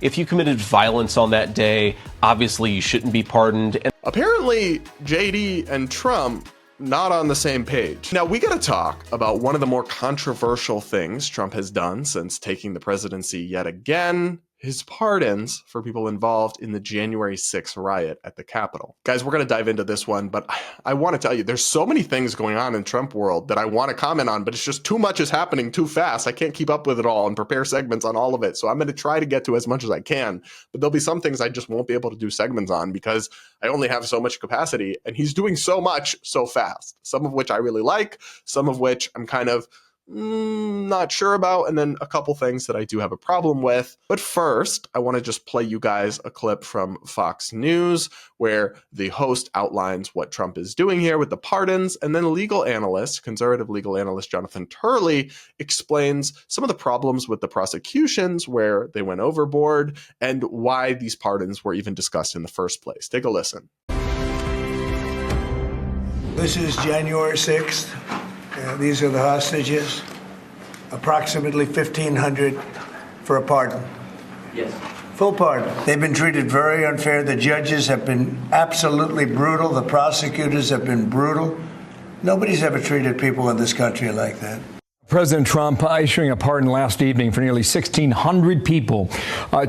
If you committed violence on that day, obviously you shouldn't be pardoned. Apparently, JD and Trump not on the same page. Now, we gotta talk about one of the more controversial things Trump has done since taking the presidency yet again, his pardons for people involved in the January 6th riot at the Capitol. Guys, we're gonna dive into this one, but I wanna tell you, there's so many things going on in Trump world that I wanna comment on, but it's just too much is happening too fast. I can't keep up with it all and prepare segments on all of it. So I'm gonna try to get to as much as I can, but there'll be some things I just won't be able to do segments on because I only have so much capacity and he's doing so much so fast. Some of which I really like, some of which I'm kind of not sure about, and then a couple things that I do have a problem with. But first, I want to just play you guys a clip from Fox News where the host outlines what Trump is doing here with the pardons, and then conservative legal analyst Jonathan Turley explains some of the problems with the prosecutions where they went overboard and why these pardons were even discussed in the first place. Take a listen. This is January 6th. These are the hostages, approximately 1,500 for a pardon. Yes. Full pardon. They've been treated very unfair. The judges have been absolutely brutal. The prosecutors have been brutal. Nobody's ever treated people in this country like that. President Trump issuing a pardon last evening for nearly 1,600 people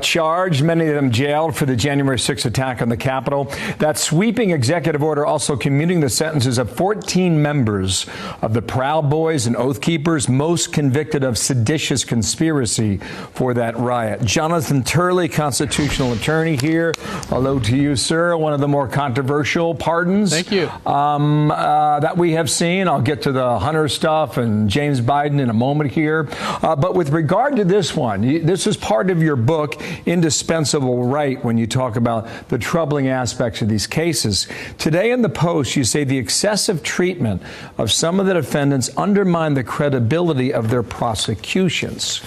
charged, many of them jailed for the January 6th attack on the Capitol. That sweeping executive order also commuting the sentences of 14 members of the Proud Boys and Oath Keepers, most convicted of seditious conspiracy for that riot. Jonathan Turley, constitutional attorney here. Hello to you, sir. One of the more controversial pardons. Thank you. That we have seen. I'll get to the Hunter stuff and James Biden in a moment here. But with regard to this one, this is part of your book, Indispensable Right, when you talk about the troubling aspects of these cases. Today in the Post, you say the excessive treatment of some of the defendants undermine the credibility of their prosecutions.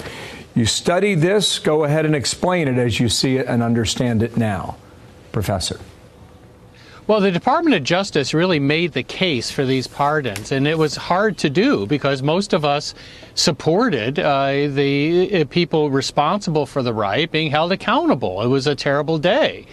You studied this. Go ahead and explain it as you see it and understand it now, Professor. Well, the Department of Justice really made the case for these pardons, and it was hard to do because most of us supported the people responsible for the riot being held accountable. It was a terrible day.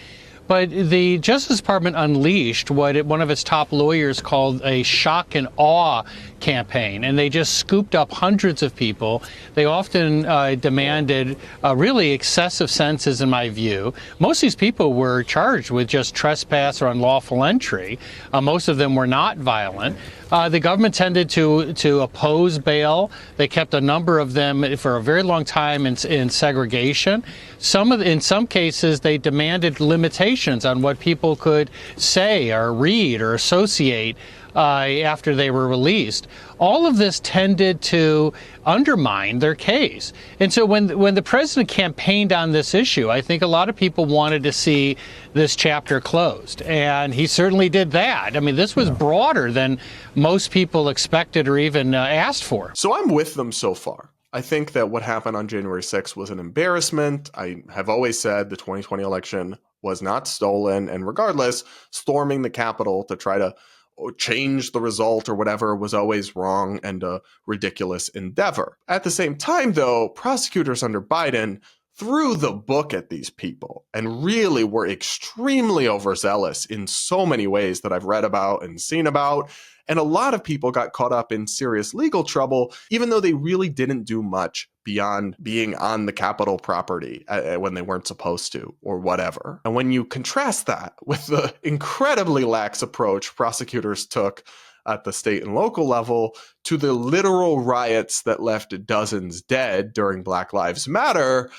But the Justice Department unleashed what one of its top lawyers called a shock and awe campaign, and they just scooped up hundreds of people. They often demanded really excessive sentences, in my view. Most of these people were charged with just trespass or unlawful entry. Most of them were not violent. The government tended to oppose bail. They kept a number of them for a very long time in segregation. In some cases, they demanded limitations on what people could say or read or associate after they were released. All of this tended to undermine their case. And so when the president campaigned on this issue, I think a lot of people wanted to see this chapter closed. And he certainly did that. I mean, this was broader than most people expected or even asked for. So I'm with them so far. I think that what happened on January 6th was an embarrassment. I have always said the 2020 election was not stolen. And regardless, storming the Capitol to try to change the result or whatever was always wrong and a ridiculous endeavor. At the same time, though, prosecutors under Biden threw the book at these people and really were extremely overzealous in so many ways that I've read about and seen about. And a lot of people got caught up in serious legal trouble, even though they really didn't do much beyond being on the Capitol property when they weren't supposed to or whatever. And when you contrast that with the incredibly lax approach prosecutors took at the state and local level to the literal riots that left dozens dead during Black Lives Matter,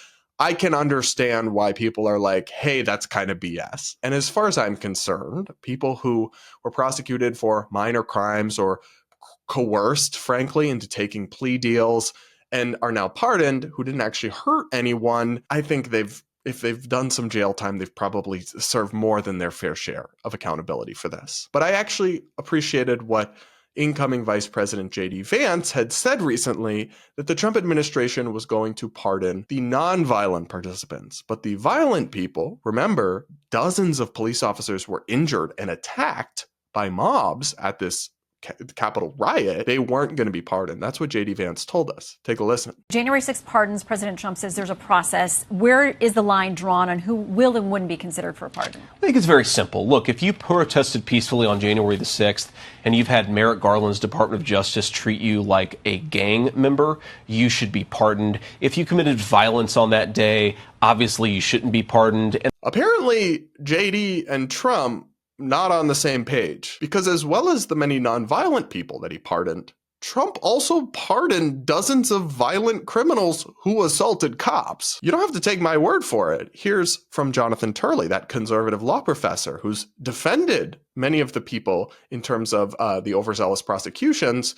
I can understand why people are like, hey, that's kind of BS. And as far as I'm concerned, people who were prosecuted for minor crimes or coerced, frankly, into taking plea deals and are now pardoned, who didn't actually hurt anyone, I think if they've done some jail time, they've probably served more than their fair share of accountability for this. But I actually appreciated what incoming Vice President J.D. Vance had said recently, that the Trump administration was going to pardon the nonviolent participants. But the violent people, remember, dozens of police officers were injured and attacked by mobs at this Capitol riot, they weren't going to be pardoned. That's what J.D. Vance told us. Take a listen. January 6th pardons, President Trump says there's a process. Where is the line drawn on who will and wouldn't be considered for a pardon? I think it's very simple. Look, if you protested peacefully on January the 6th and you've had Merrick Garland's Department of Justice treat you like a gang member, you should be pardoned. If you committed violence on that day, obviously you shouldn't be pardoned. And apparently, J.D. and Trump not on the same page, because as well as the many nonviolent people that he pardoned, Trump also pardoned dozens of violent criminals who assaulted cops. You don't have to take my word for it. Here's from Jonathan Turley, that conservative law professor who's defended many of the people in terms of the overzealous prosecutions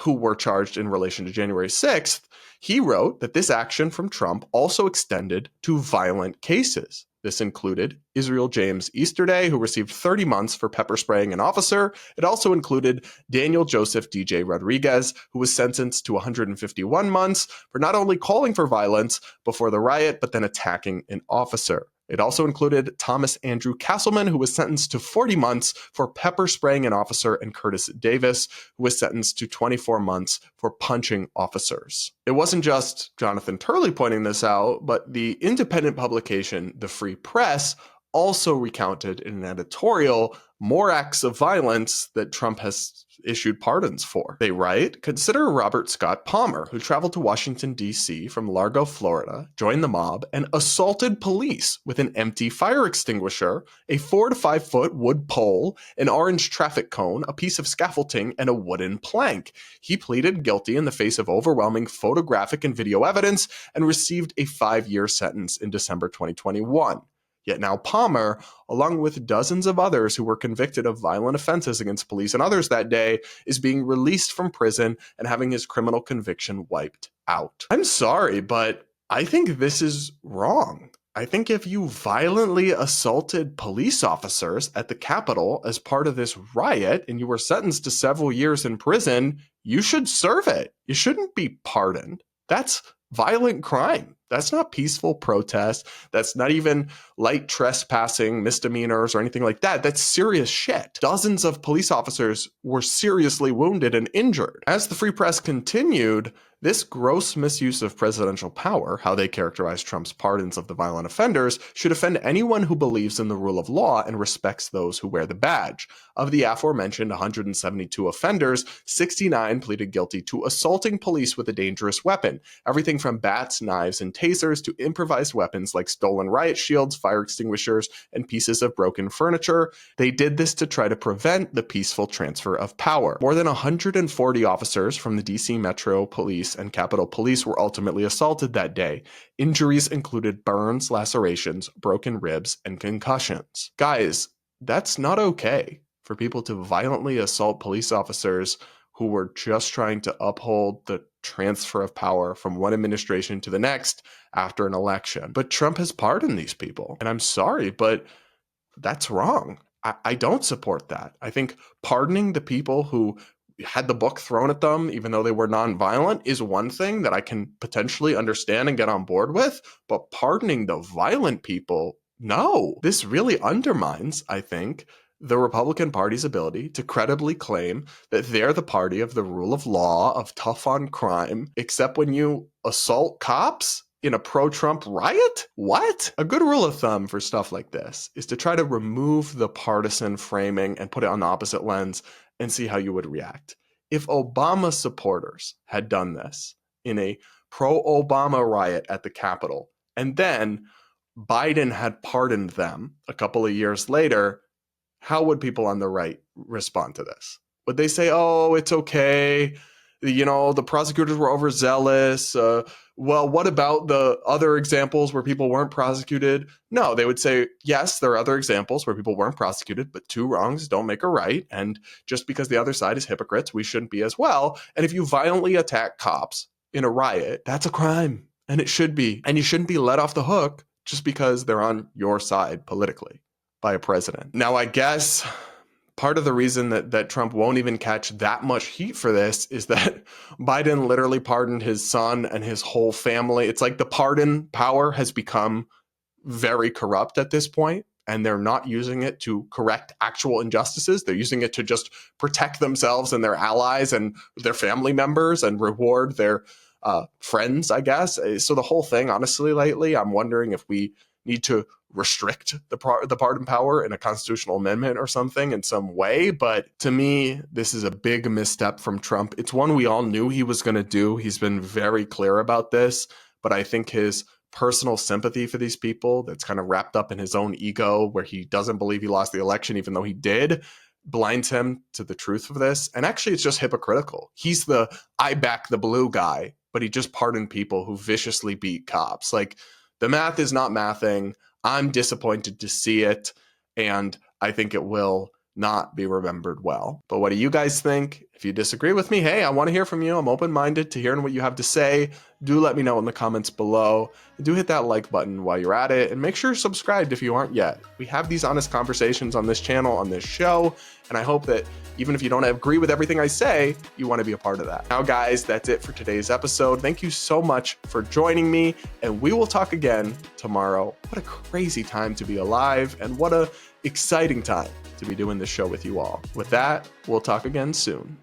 who were charged in relation to January 6th. He wrote that this action from Trump also extended to violent cases. This included Israel James Easterday, who received 30 months for pepper spraying an officer. It also included Daniel Joseph DJ Rodriguez, who was sentenced to 151 months for not only calling for violence before the riot, but then attacking an officer. It also included Thomas Andrew Castleman, who was sentenced to 40 months for pepper spraying an officer, and Curtis Davis, who was sentenced to 24 months for punching officers. It wasn't just Jonathan Turley pointing this out, but the independent publication, The Free Press, also recounted in an editorial more acts of violence that Trump has issued pardons for. They write, consider Robert Scott Palmer, who traveled to Washington, D.C. from Largo, Florida, joined the mob, and assaulted police with an empty fire extinguisher, a 4 to 5 foot wood pole, an orange traffic cone, a piece of scaffolding, and a wooden plank. He pleaded guilty in the face of overwhelming photographic and video evidence and received a 5-year sentence in December 2021. Yet now Palmer, along with dozens of others who were convicted of violent offenses against police and others that day, is being released from prison and having his criminal conviction wiped out. I'm sorry, but I think this is wrong. I think if you violently assaulted police officers at the Capitol as part of this riot and you were sentenced to several years in prison, you should serve it. You shouldn't be pardoned. That's violent crime. That's not peaceful protest. That's not even light trespassing, misdemeanors, or anything like that. That's serious shit. Dozens of police officers were seriously wounded and injured. As the Free Press continued, this gross misuse of presidential power, how they characterize Trump's pardons of the violent offenders, should offend anyone who believes in the rule of law and respects those who wear the badge. Of the aforementioned 172 offenders, 69 pleaded guilty to assaulting police with a dangerous weapon, everything from bats, knives, and tasers to improvised weapons like stolen riot shields, fire extinguishers, and pieces of broken furniture. They did this to try to prevent the peaceful transfer of power. More than 140 officers from the DC Metro Police and Capitol Police were ultimately assaulted that day. Injuries included burns, lacerations, broken ribs, and concussions. Guys, that's not okay for people to violently assault police officers who were just trying to uphold the transfer of power from one administration to the next after an election. But Trump has pardoned these people. And I'm sorry, but that's wrong. I don't support that. I think pardoning the people who had the book thrown at them, even though they were nonviolent, is one thing that I can potentially understand and get on board with. But pardoning the violent people, no. This really undermines, I think, the Republican Party's ability to credibly claim that they're the party of the rule of law, of tough on crime, except when you assault cops in a pro-Trump riot? What? A good rule of thumb for stuff like this is to try to remove the partisan framing and put it on the opposite lens and see how you would react. If Obama supporters had done this in a pro-Obama riot at the Capitol, and then Biden had pardoned them a couple of years later, how would people on the right respond to this? Would they say, oh, it's okay, the prosecutors were overzealous, well, what about the other examples where people weren't prosecuted? No, they would say, yes, there are other examples where people weren't prosecuted, but 2 wrongs don't make a right, and just because the other side is hypocrites, we shouldn't be as well. And if you violently attack cops in a riot, that's a crime, and it should be. And you shouldn't be let off the hook just because they're on your side politically by a president. Now, I guess part of the reason that Trump won't even catch that much heat for this is that Biden literally pardoned his son and his whole family. It's like the pardon power has become very corrupt at this point. and they're not using it to correct actual injustices. They're using it to just protect themselves and their allies and their family members and reward their friends, I guess. So the whole thing, honestly, lately, I'm wondering if we need to restrict the pardon power in a constitutional amendment or something in some way. But to me, this is a big misstep from Trump. It's one we all knew he was going to do. He's been very clear about this, but I think his personal sympathy for these people that's kind of wrapped up in his own ego, where he doesn't believe he lost the election, even though he did, blinds him to the truth of this. And actually, it's just hypocritical. He's the I back the blue guy, but he just pardoned people who viciously beat cops. Like, the math is not mathing. I'm disappointed to see it, and I think it will not be remembered well. But what do you guys think? If you disagree with me, hey, I want to hear from you. I'm open-minded to hearing what you have to say. Do let me know in the comments below. Do hit that like button while you're at it, and make sure you're subscribed if you aren't yet. We have these honest conversations on this channel, on this show, and I hope that even if you don't agree with everything I say, you want to be a part of that. Now, guys, that's it for today's episode. Thank you so much for joining me, and we will talk again tomorrow. What a crazy time to be alive, and what a exciting time to be doing this show with you all. With that, we'll talk again soon.